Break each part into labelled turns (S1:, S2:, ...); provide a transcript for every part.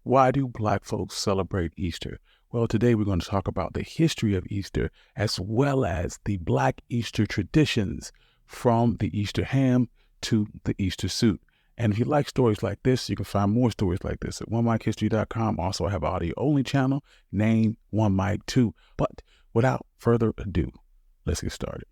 S1: Why do Black folks celebrate Easter? Well, today we're going to talk about the history of Easter as well as the Black Easter traditions from the Easter ham to the Easter suit. And if you like stories like this, you can find more stories like this at onemichistory.com. Also, I have an audio-only channel named One Mic 2. But without further ado, let's get started.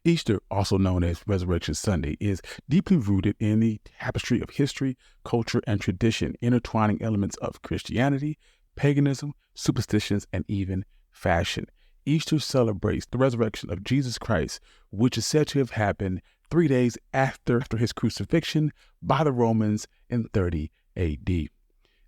S1: Easter, also known as Resurrection Sunday, is deeply rooted in the tapestry of history, culture, and tradition, intertwining elements of Christianity, paganism, superstitions, and even fashion. Easter celebrates the resurrection of Jesus Christ, which is said to have happened 3 days after his crucifixion by the Romans in 30 AD.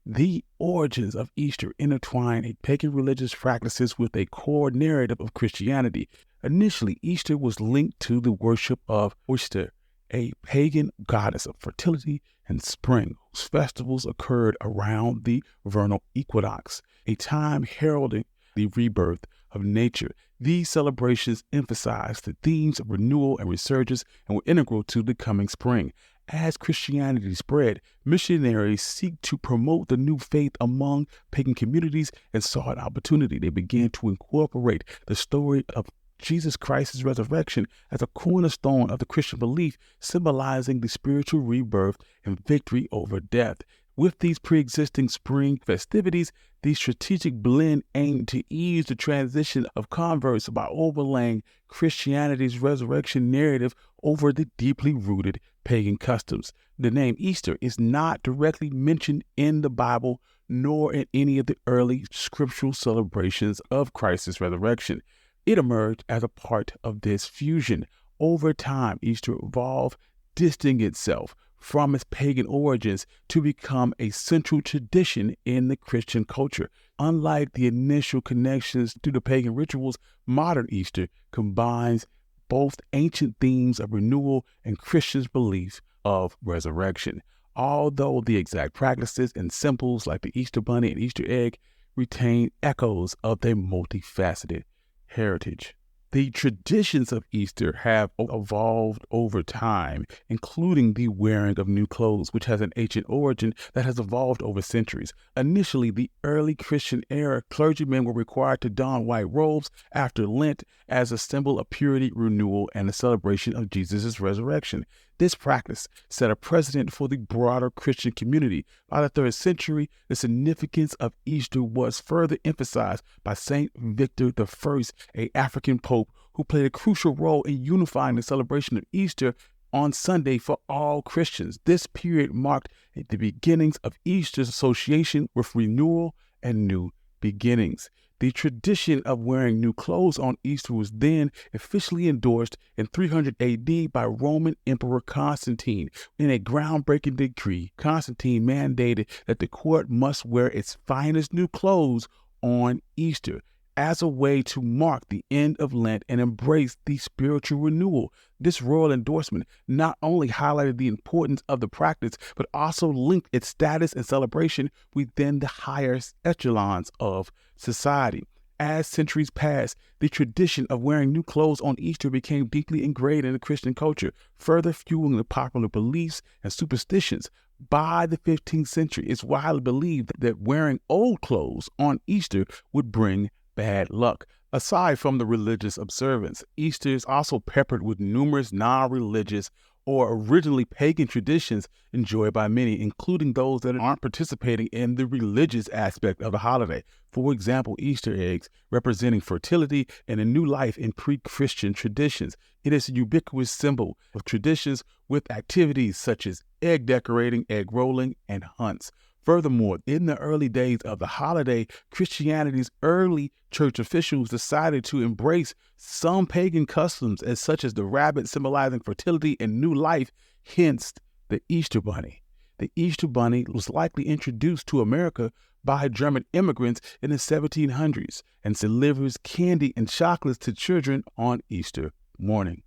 S1: The origins of Easter intertwine pagan religious practices with a core narrative of Christianity. Initially, Easter was linked to the worship of Oyster, a pagan goddess of fertility and spring, whose festivals occurred around the vernal equinox, a time heralding the rebirth of nature. These celebrations emphasized the themes of renewal and resurgence and were integral to the coming spring. As Christianity spread, missionaries seek to promote the new faith among pagan communities and saw an opportunity. They began to incorporate the story of Jesus Christ's resurrection as a cornerstone of the Christian belief, symbolizing the spiritual rebirth and victory over death. With these pre-existing spring festivities, the strategic blend aimed to ease the transition of converts by overlaying Christianity's resurrection narrative over the deeply rooted pagan customs. The name Easter is not directly mentioned in the Bible nor in any of the early scriptural celebrations of Christ's resurrection. It emerged as a part of this fusion. Over time, Easter evolved, distancing itself from its pagan origins to become a central tradition in the Christian culture. Unlike the initial connections to the pagan rituals, modern Easter combines both ancient themes of renewal and Christians' belief of resurrection. Although the exact practices and symbols like the Easter bunny and Easter egg retain echoes of their multifaceted heritage. The traditions of Easter have evolved over time, including the wearing of new clothes, which has an ancient origin that has evolved over centuries. Initially, the early Christian era, clergymen were required to don white robes after Lent as a symbol of purity, renewal, and a celebration of Jesus' resurrection. This practice set a precedent for the broader Christian community. By the 3rd century, the significance of Easter was further emphasized by Saint Victor I, an African pope who played a crucial role in unifying the celebration of Easter on Sunday for all Christians. This period marked the beginnings of Easter's association with renewal and new beginnings. The tradition of wearing new clothes on Easter was then officially endorsed in 300 AD by Roman Emperor Constantine. In a groundbreaking decree, Constantine mandated that the court must wear its finest new clothes on Easter as a way to mark the end of Lent and embrace the spiritual renewal. This royal endorsement not only highlighted the importance of the practice, but also linked its status and celebration within the higher echelons of society. As centuries passed, the tradition of wearing new clothes on Easter became deeply ingrained in the Christian culture, further fueling the popular beliefs and superstitions. By the 15th century, it's widely believed that wearing old clothes on Easter would bring bad luck. Aside from the religious observance, Easter is also peppered with numerous non-religious or originally pagan traditions enjoyed by many, including those that aren't participating in the religious aspect of the holiday. For example, Easter eggs representing fertility and a new life in pre-Christian traditions. It is a ubiquitous symbol of traditions with activities such as egg decorating, egg rolling, and hunts. Furthermore, in the early days of the holiday, Christianity's early church officials decided to embrace some pagan customs, such as the rabbit symbolizing fertility and new life, hence the Easter bunny. The Easter bunny was likely introduced to America by German immigrants in the 1700s and delivers candy and chocolates to children on Easter morning.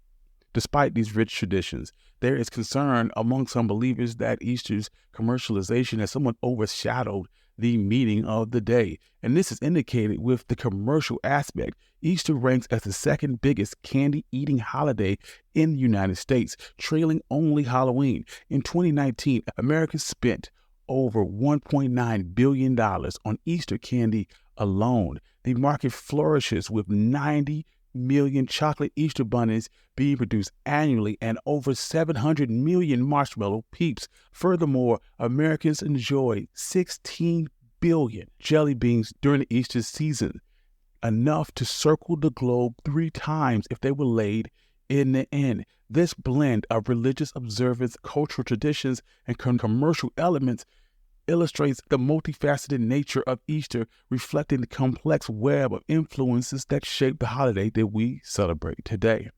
S1: Despite these rich traditions, there is concern among some believers that Easter's commercialization has somewhat overshadowed the meaning of the day, and this is indicated with the commercial aspect. Easter ranks as the second biggest candy-eating holiday in the United States, trailing only Halloween. In 2019, Americans spent over $1.9 billion on Easter candy alone. The market flourishes with 90 million chocolate Easter bunnies being produced annually and over 700 million marshmallow peeps. Furthermore, Americans enjoy 16 billion jelly beans during the Easter season, enough to circle the globe 3 times if they were laid in the end. This blend of religious observance, cultural traditions, and commercial elements illustrates the multifaceted nature of Easter, reflecting the complex web of influences that shape the holiday that we celebrate today.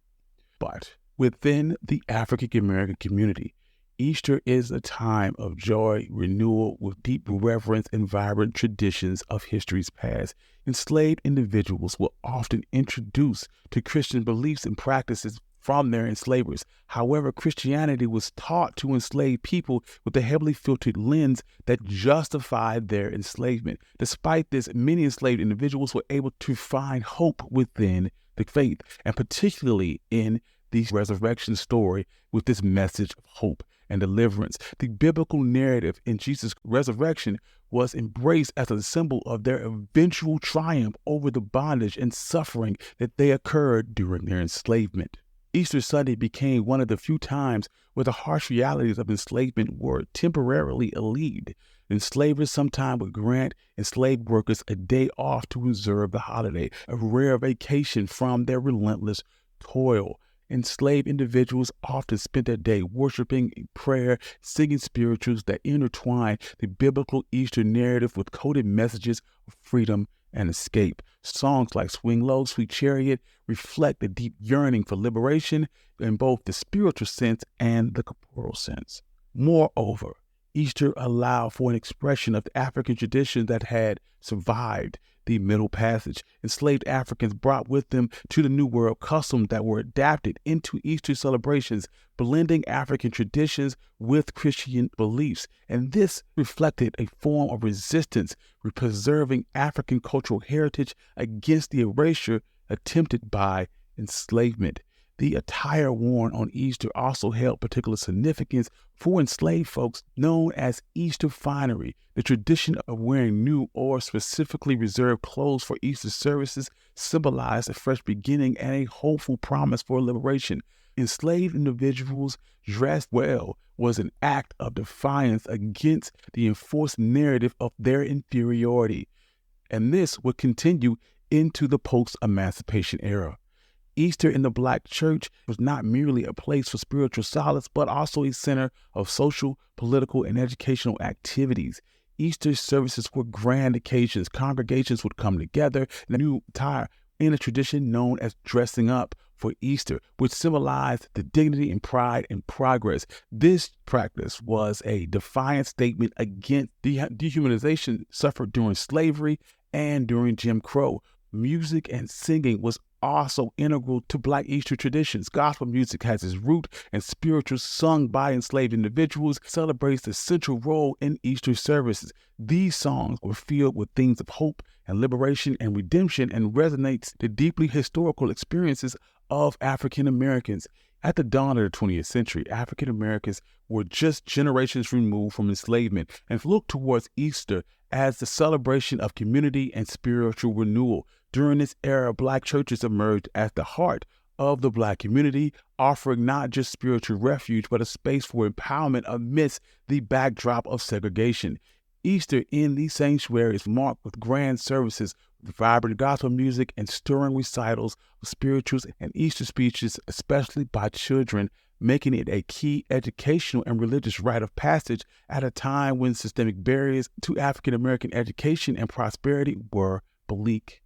S1: But within the African American community, Easter is a time of joy, renewal, with deep reverence and vibrant traditions of history's past. Enslaved individuals were often introduced to Christian beliefs and practices from their enslavers. However, Christianity was taught to enslave people with a heavily filtered lens that justified their enslavement. Despite this, many enslaved individuals were able to find hope within the faith, and particularly in the resurrection story with this message of hope and deliverance. The biblical narrative in Jesus' resurrection was embraced as a symbol of their eventual triumph over the bondage and suffering that they occurred during their enslavement. Easter Sunday became one of the few times where the harsh realities of enslavement were temporarily alleviated. Enslavers sometimes would grant enslaved workers a day off to observe the holiday, a rare vacation from their relentless toil. Enslaved individuals often spent their day worshiping in prayer, singing spirituals that intertwine the biblical Easter narrative with coded messages of freedom and escape. Songs like Swing Low, Sweet Chariot reflect the deep yearning for liberation in both the spiritual sense and the corporal sense. Moreover, Easter allowed for an expression of the African tradition that had survived the Middle Passage. Enslaved Africans brought with them to the New World customs that were adapted into Easter celebrations, blending African traditions with Christian beliefs. And this reflected a form of resistance, preserving African cultural heritage against the erasure attempted by enslavement. The attire worn on Easter also held particular significance for enslaved folks, known as Easter finery. The tradition of wearing new or specifically reserved clothes for Easter services symbolized a fresh beginning and a hopeful promise for liberation. Enslaved individuals dressed well was an act of defiance against the enforced narrative of their inferiority, and this would continue into the post-emancipation era. Easter in the Black church was not merely a place for spiritual solace, but also a center of social, political, and educational activities. Easter services were grand occasions. Congregations would come together in a new attire in a tradition known as dressing up for Easter, which symbolized the dignity and pride and progress. This practice was a defiant statement against the dehumanization suffered during slavery and during Jim Crow. Music and singing was also integral to Black Easter traditions. Gospel music has its root in spirituals sung by enslaved individuals, celebrates the central role in Easter services. These songs were filled with themes of hope and liberation and redemption, and resonates the deeply historical experiences of African Americans. At the dawn of the 20th century, African Americans were just generations removed from enslavement and looked towards Easter as the celebration of community and spiritual renewal. During this era, Black churches emerged as the heart of the Black community, offering not just spiritual refuge, but a space for empowerment amidst the backdrop of segregation. Easter in these sanctuaries marked with grand services, with vibrant gospel music and stirring recitals of spirituals and Easter speeches, especially by children, making it a key educational and religious rite of passage at a time when systemic barriers to African American education and prosperity were bleak.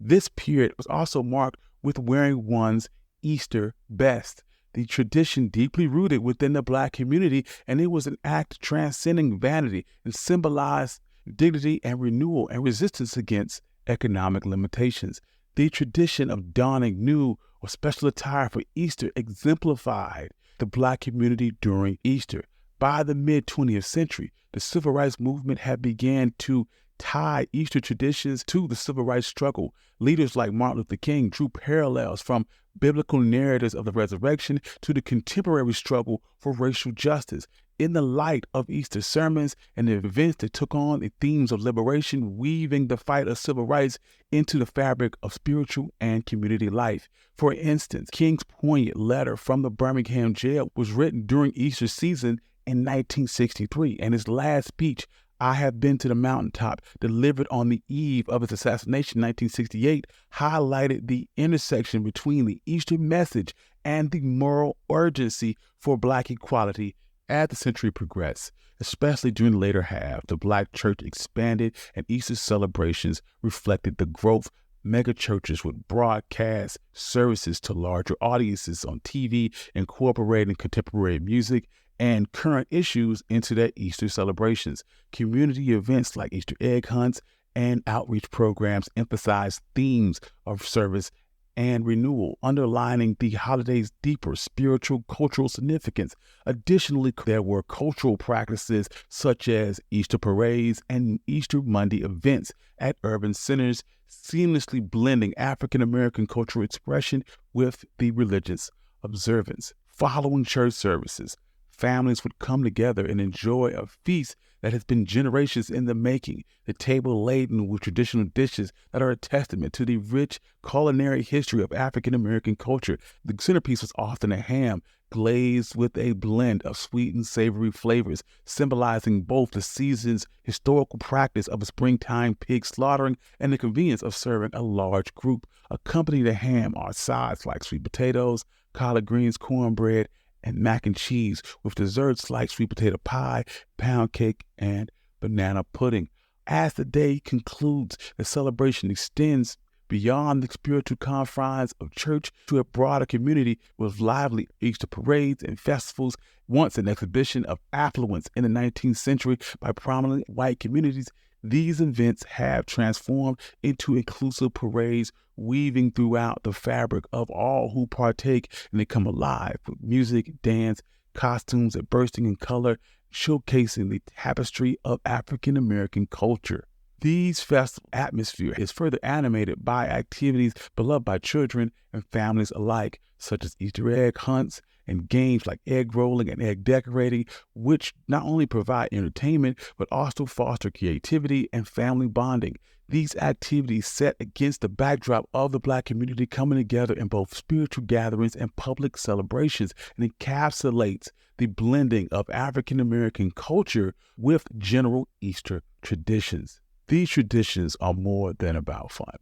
S1: This period was also marked with wearing one's Easter best, the tradition deeply rooted within the Black community, and it was an act transcending vanity and symbolized dignity and renewal and resistance against economic limitations. The tradition of donning new or special attire for Easter exemplified the Black community during Easter. By the mid-20th century, the civil rights movement had begun to tie Easter traditions to the civil rights struggle. Leaders like Martin Luther King drew parallels from biblical narratives of the resurrection to the contemporary struggle for racial justice. in the light of Easter sermons and the events that took on the themes of liberation, weaving the fight of civil rights into the fabric of spiritual and community life. For instance, King's poignant letter from the Birmingham jail was written during Easter season in 1963, and his last speech, "I Have Been to the Mountaintop," delivered on the eve of his assassination in 1968, highlighted the intersection between the Easter message and the moral urgency for Black equality. As the century progressed, especially during the later half, the Black church expanded and Easter celebrations reflected the growth. Mega churches would broadcast services to larger audiences on TV, incorporating contemporary music and current issues into their Easter celebrations. Community events like Easter egg hunts and outreach programs emphasize themes of service and renewal, underlining the holiday's deeper spiritual, cultural significance. Additionally, there were cultural practices such as Easter parades and Easter Monday events at urban centers, seamlessly blending African American cultural expression with the religious observance. Following church services, families would come together and enjoy a feast that has been generations in the making, the table laden with traditional dishes that are a testament to the rich culinary history of African American culture. The centerpiece was often a ham glazed with a blend of sweet and savory flavors, symbolizing both the season's historical practice of a springtime pig slaughtering and the convenience of serving a large group. Accompanying the ham are sides like sweet potatoes, collard greens, cornbread, and mac and cheese, with desserts like sweet potato pie, pound cake, and banana pudding. As the day concludes, the celebration extends beyond the spiritual confines of church to a broader community with lively Easter parades and festivals. Once an exhibition of affluence in the 19th century by prominent white communities, these events have transformed into inclusive parades, weaving throughout the fabric of all who partake, and they come alive with music, dance, costumes that bursting in color, showcasing the tapestry of African American culture. These festival atmosphere is further animated by activities beloved by children and families alike, such as Easter egg hunts and games like egg rolling and egg decorating, which not only provide entertainment, but also foster creativity and family bonding. These activities set against the backdrop of the Black community coming together in both spiritual gatherings and public celebrations, and encapsulates the blending of African American culture with general Easter traditions. These traditions are more than about fun.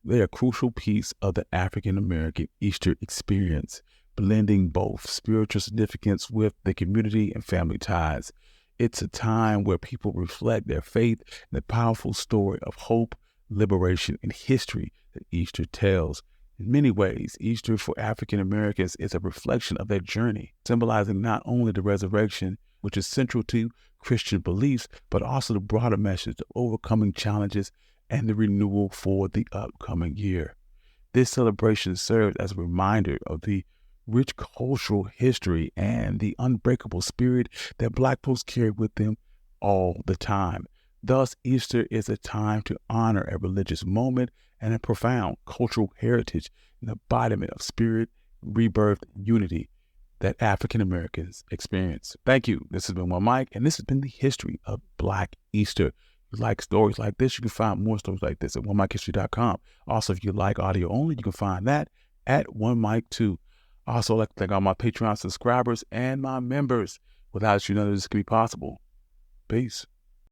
S1: They are a crucial piece of the African American Easter experience, blending both spiritual significance with the community and family ties. It's a time where people reflect their faith in the powerful story of hope, liberation, and history that Easter tells. In many ways, Easter for African Americans is a reflection of their journey, symbolizing not only the resurrection, which is central to Christian beliefs, but also the broader message of overcoming challenges and the renewal for the upcoming year. This celebration serves as a reminder of the rich cultural history and the unbreakable spirit that Black folks carry with them all the time. Thus, Easter is a time to honor a religious moment and a profound cultural heritage, an embodiment of spirit, rebirth, and unity that African Americans experience. Thank you. This has been One Mike, and this has been the history of Black Easter. If you like stories like this, you can find more stories like this at onemikehistory.com. Also, if you like audio only, you can find that at One Mike 2. Also, I'd like to thank all my Patreon subscribers and my members. Without you, none of this could be possible. Peace.